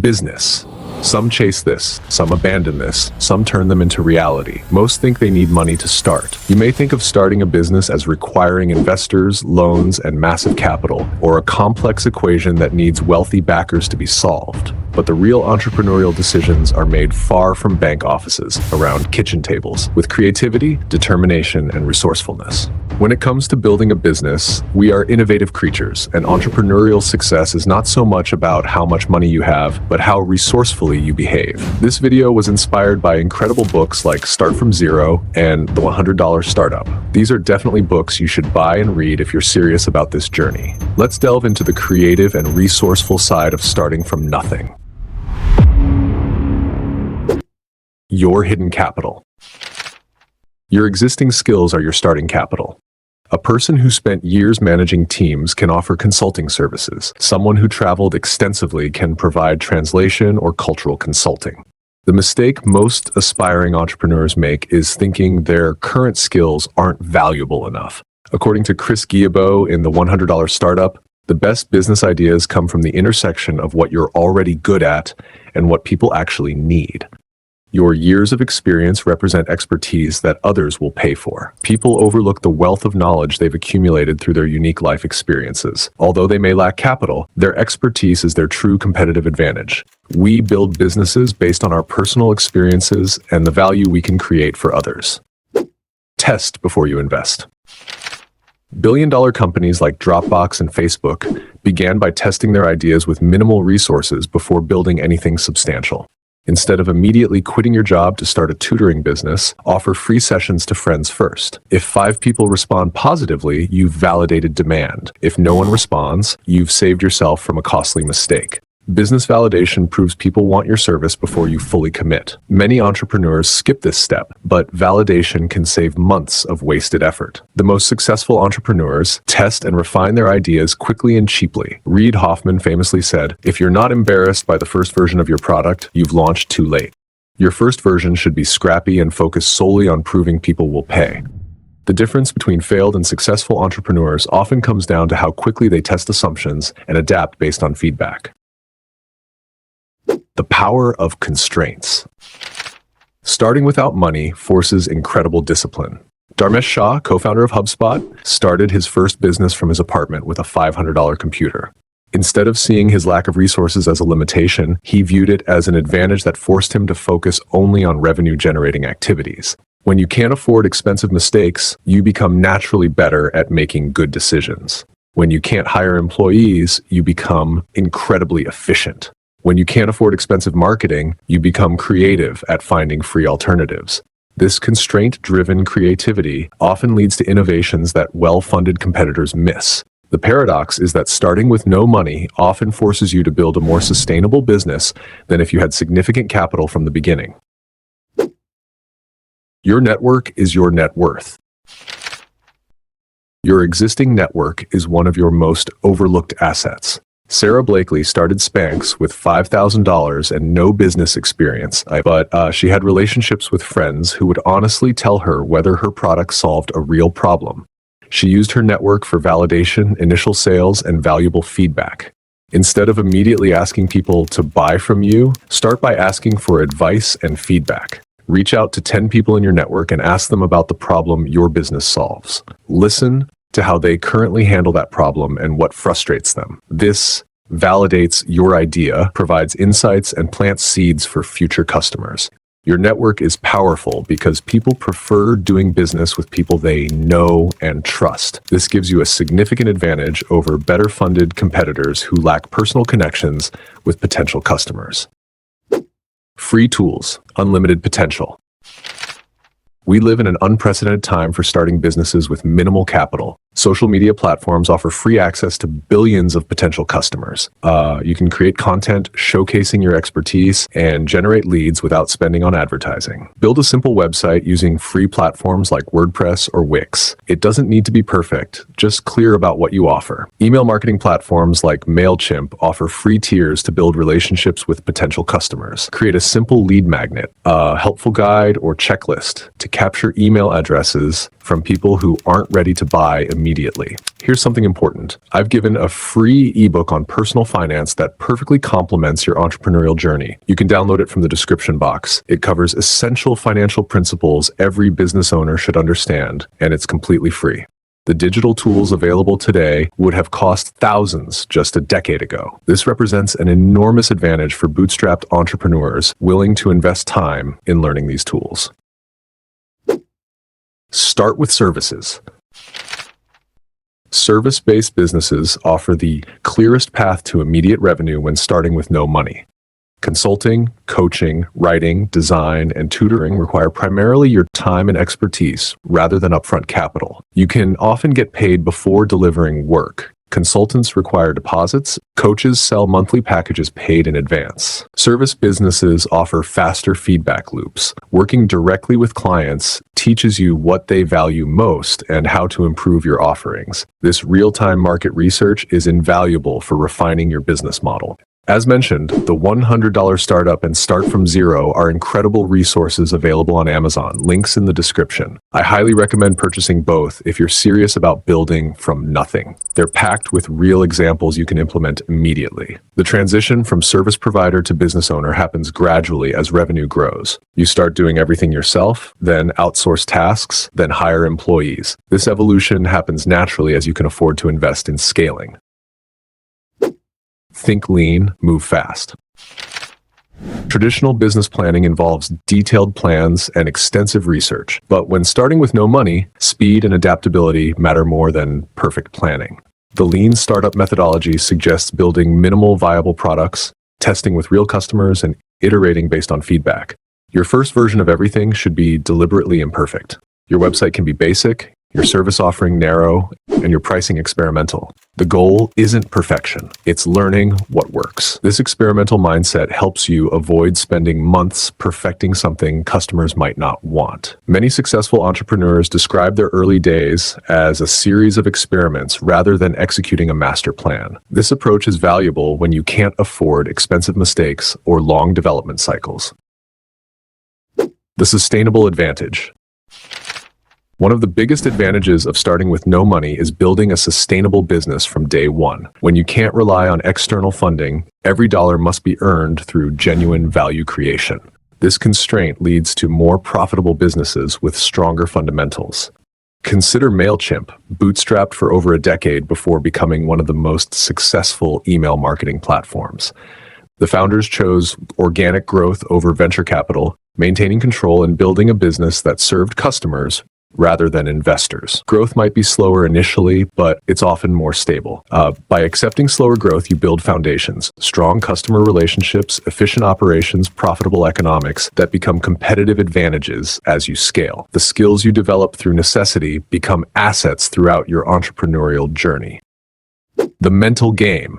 Business. Some chase this, some abandon this, some turn them into reality. Most think they need money to start. You may think of starting a business as requiring investors, loans, and massive capital, or a complex equation that needs wealthy backers to be solved. But the real entrepreneurial decisions are made far from bank offices, around kitchen tables, with creativity, determination, and resourcefulness. When it comes to building a business, we are innovative creatures, and entrepreneurial success is not so much about how much money you have, but how resourcefully you behave. This video was inspired by incredible books like Start From Zero and The $100 Startup. These are definitely books you should buy and read if you're serious about this journey. Let's delve into the creative and resourceful side of starting from nothing. Your hidden capital. Your existing skills are your starting capital. A person who spent years managing teams can offer consulting services. Someone who traveled extensively can provide translation or cultural consulting. The mistake most aspiring entrepreneurs make is thinking their current skills aren't valuable enough. According to Chris Guillebeau in The $100 Startup, the best business ideas come from the intersection of what you're already good at and what people actually need. Your years of experience represent expertise that others will pay for. People overlook the wealth of knowledge they've accumulated through their unique life experiences. Although they may lack capital, their expertise is their true competitive advantage. We build businesses based on our personal experiences and the value we can create for others. Test before you invest. Billion-dollar companies like Dropbox and Facebook began by testing their ideas with minimal resources before building anything substantial. Instead of immediately quitting your job to start a tutoring business, offer free sessions to friends first. If 5 people respond positively, you've validated demand. If no one responds, you've saved yourself from a costly mistake. Business validation proves people want your service before you fully commit. Many entrepreneurs skip this step, but validation can save months of wasted effort. The most successful entrepreneurs test and refine their ideas quickly and cheaply. Reid Hoffman famously said, "If you're not embarrassed by the first version of your product, you've launched too late." Your first version should be scrappy and focus solely on proving people will pay. The difference between failed and successful entrepreneurs often comes down to how quickly they test assumptions and adapt based on feedback. The power of constraints. Starting without money forces incredible discipline. Dharmesh Shah, co-founder of HubSpot, started his first business from his apartment with a $500 computer. Instead of seeing his lack of resources as a limitation, he viewed it as an advantage that forced him to focus only on revenue-generating activities. When you can't afford expensive mistakes, you become naturally better at making good decisions. When you can't hire employees, you become incredibly efficient. When you can't afford expensive marketing, you become creative at finding free alternatives. This constraint-driven creativity often leads to innovations that well-funded competitors miss. The paradox is that starting with no money often forces you to build a more sustainable business than if you had significant capital from the beginning. Your network is your net worth. Your existing network is one of your most overlooked assets. Sarah Blakely started Spanx with $5,000 and no business experience, but she had relationships with friends who would honestly tell her whether her product solved a real problem. She used her network for validation, initial sales, and valuable feedback. Instead of immediately asking people to buy from you, start by asking for advice and feedback. Reach out to 10 people in your network and ask them about the problem your business solves. Listen to how they currently handle that problem and what frustrates them. This validates your idea, provides insights, and plants seeds for future customers. Your network is powerful because people prefer doing business with people they know and trust. This gives you a significant advantage over better-funded competitors who lack personal connections with potential customers. Free tools, unlimited potential. We live in an unprecedented time for starting businesses with minimal capital. Social media platforms offer free access to billions of potential customers. You can create content showcasing your expertise and generate leads without spending on advertising. Build a simple website using free platforms like WordPress or Wix. It doesn't need to be perfect, just clear about what you offer. Email marketing platforms like MailChimp offer free tiers to build relationships with potential customers. Create a simple lead magnet, a helpful guide or checklist to capture email addresses from people who aren't ready to buy immediately. immediately. Here's something important. I've given a free ebook on personal finance that perfectly complements your entrepreneurial journey. You can download it from the description box. It covers essential financial principles every business owner should understand, and it's completely free. The digital tools available today would have cost thousands just a decade ago. This represents an enormous advantage for bootstrapped entrepreneurs willing to invest time in learning these tools. Start with services. Service-based businesses offer the clearest path to immediate revenue when starting with no money. Consulting, coaching, writing, design, and tutoring require primarily your time and expertise rather than upfront capital. You can often get paid before delivering work. Consultants require deposits. Coaches sell monthly packages paid in advance. Service businesses offer faster feedback loops. Working directly with clients teaches you what they value most and how to improve your offerings. This real-time market research is invaluable for refining your business model. As mentioned, the $100 Startup and Start from Zero are incredible resources available on Amazon. Links in the description. I highly recommend purchasing both if you're serious about building from nothing. They're packed with real examples you can implement immediately. The transition from service provider to business owner happens gradually as revenue grows. You start doing everything yourself, then outsource tasks, then hire employees. This evolution happens naturally as you can afford to invest in scaling. Think lean, move fast. Traditional business planning involves detailed plans and extensive research, but when starting with no money, speed and adaptability matter more than perfect planning. The lean startup methodology suggests building minimal viable products, testing with real customers, and iterating based on feedback. Your first version of everything should be deliberately imperfect. Your website can be basic, your service offering narrow, and your pricing experimental. The goal isn't perfection, it's learning what works. This experimental mindset helps you avoid spending months perfecting something customers might not want. Many successful entrepreneurs describe their early days as a series of experiments rather than executing a master plan. This approach is valuable when you can't afford expensive mistakes or long development cycles. The sustainable advantage. One of the biggest advantages of starting with no money is building a sustainable business from day one. When you can't rely on external funding, every dollar must be earned through genuine value creation. This constraint leads to more profitable businesses with stronger fundamentals. Consider MailChimp, bootstrapped for over a decade before becoming one of the most successful email marketing platforms. The founders chose organic growth over venture capital, maintaining control and building a business that served customers rather than investors. Growth might be slower initially, but it's often more stable. By accepting slower growth, you build foundations, strong customer relationships, efficient operations, profitable economics that become competitive advantages as you scale. The skills you develop through necessity become assets throughout your entrepreneurial journey. The mental game.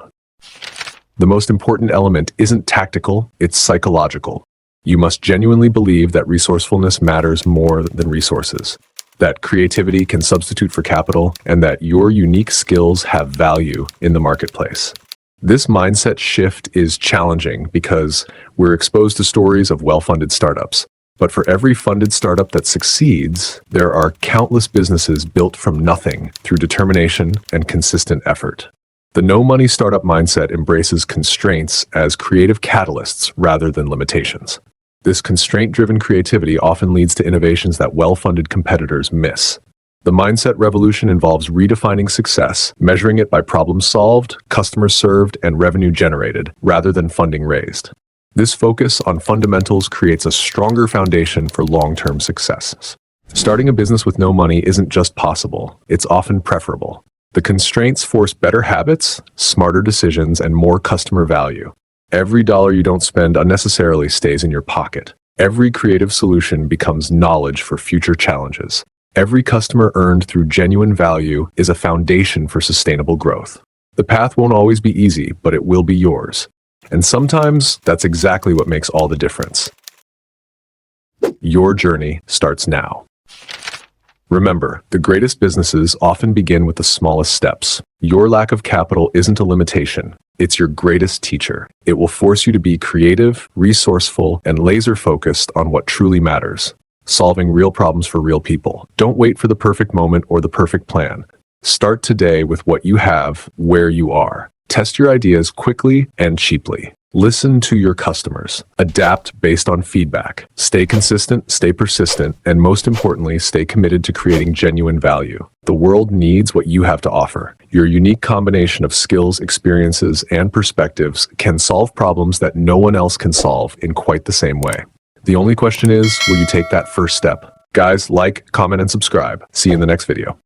The most important element isn't tactical, it's psychological. You must genuinely believe that resourcefulness matters more than resources, that creativity can substitute for capital, and that your unique skills have value in the marketplace. This mindset shift is challenging because we're exposed to stories of well-funded startups. But for every funded startup that succeeds, there are countless businesses built from nothing through determination and consistent effort. The no-money startup mindset embraces constraints as creative catalysts rather than limitations. This constraint-driven creativity often leads to innovations that well-funded competitors miss. The mindset revolution involves redefining success, measuring it by problems solved, customers served, and revenue generated, rather than funding raised. This focus on fundamentals creates a stronger foundation for long-term successes. Starting a business with no money isn't just possible, it's often preferable. The constraints force better habits, smarter decisions, and more customer value. Every dollar you don't spend unnecessarily stays in your pocket. Every creative solution becomes knowledge for future challenges. Every customer earned through genuine value is a foundation for sustainable growth. The path won't always be easy, but it will be yours. And sometimes that's exactly what makes all the difference. Your journey starts now. Remember, the greatest businesses often begin with the smallest steps. Your lack of capital isn't a limitation. It's your greatest teacher. It will force you to be creative, resourceful, and laser-focused on what truly matters, solving real problems for real people. Don't wait for the perfect moment or the perfect plan. Start today with what you have, where you are. Test your ideas quickly and cheaply. Listen to your customers. Adapt based on feedback. Stay consistent, stay persistent, and most importantly, stay committed to creating genuine value. The world needs what you have to offer. Your unique combination of skills, experiences, and perspectives can solve problems that no one else can solve in quite the same way. The only question is, will you take that first step? Guys, like, comment, and subscribe. See you in the next video.